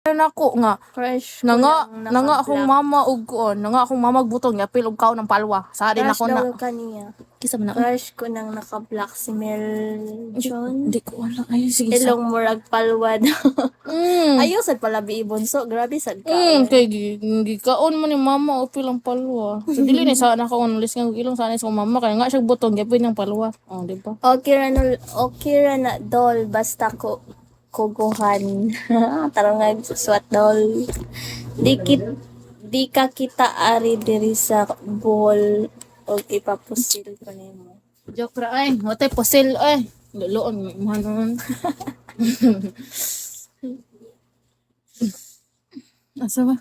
nako nga Crush ko nanga lang nanga akong naka-black. mama og kuon, nanga akong mama og butong yapil og kaon ng palwa. Sa din Crush ako na. daw ka niya. Kisa man na. Crush ko nang naka-black si Mel John. Hindi ko wala ay sige sa. Ilong murag palwa daw. Mm. Ayaw sad pala ibonso. Grabe sad ka. Kay gikaon mo ni mama o pilang palwa. So dili ni sa anak ko ulis nga ilong sana sa mama kay nga siya butong yapil ng palwa. Oh, di ba? Okay ra na doll basta ko kuguhan. Tarong nga swat doll. Di ka kita ari diri sa buhol o ipapusil ko nimo. Joke ra ay, watay posil ay. Luluon manon. Asa ba?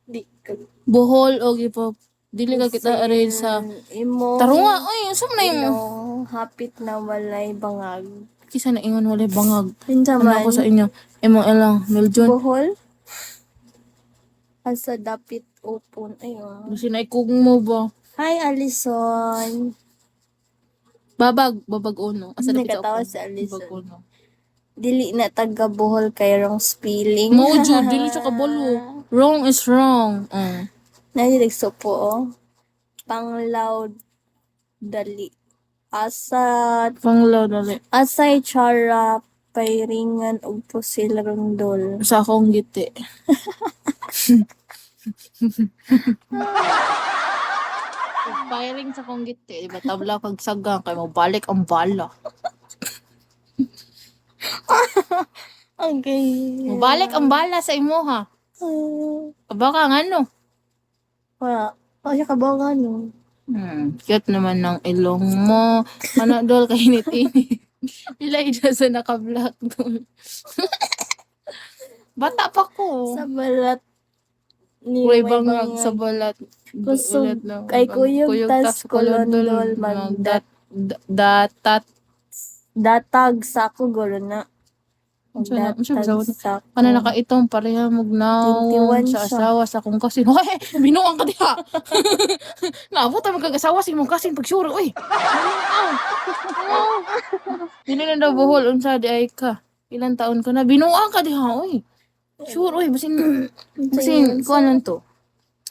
Di ka Bohol o gipa dili ka kita ari sa imo. tarunga oy unsa man na yung Ilong hapit na walay bangag. kisa na ingon walay bangag. Kinsa Ano man ako sa inyo? Imong ilang Miljon. buhol? Asa dapit upon ayo. Kasi naikog mo ba? Hi Alison. Babag uno. Asa Hindi dapit sa katawa upo? si Alison. Babag uno. Dili na taga buhol kay wrong spelling. Mo jud dili siya kabalo. Wrong is wrong. Nahilig po oh. Panglaw dali. Panglaw dali. Asay chara pairingan og pusil rondol. Sa akong giti. Firing sa akong giti, diba? Tabla kag sagang kay mo balik ang bala. Okay. Mo balik ang bala sa imo ha. Baka ngano? Wala. O siya kabaw no. Cute naman ng ilong mo. Ano dol kay init-init. Ilay na sa naka-black dol. Bata pa ko. Sa balat ni Way Way bangag Bangag. sa balat. Kusog Ulit lang. kay kuyog tas kolondol datat. datag sa ko gulo na. Ano siya, Datag sa ko. Ano nakaitong pareha mugnaw 21 sa siya. asawa sa kong kasin. Hoy, binuang ka diha. Naabot ta magkagasawa sa imong kasin pagsuro. Uy. Dili na daw buhol unsa di ay ka. Ilan taon ka na binuang ka diha. Uy. Sure, uy, basin ko anon to.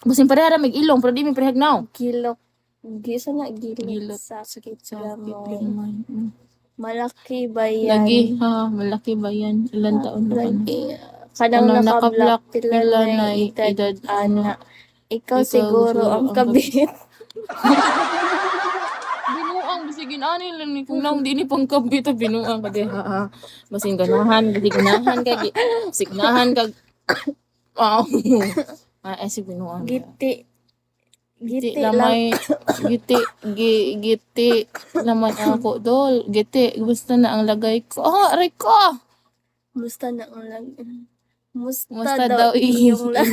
Basin pareha ra mig ilong pero di mi parehag now. Gilok. Gisa na gilok. Gilot, Sakit Sakit gamay. gamay. Malaki ba yan? Lagi ha, malaki ba yan? Ilan taon na ka na? Lagi. Kanang Ano, naka-black naka-black pila pila na na edad, edad, ana. Ikaw Ikaw siguro siguro ang ang kabit. Binuang bisigin ani lang ni kung naong di ni pangkabit binuang ka diha. Basing ganahan, ganahan ka signahan ka. Wow. Ay si binuang. Giti. Giti Giti lang. lamay giti naman ako dol. Giti gusto na ang lagay ko. Aray ko. Musta na ang lang. Musta Musta daw daw iyong lang.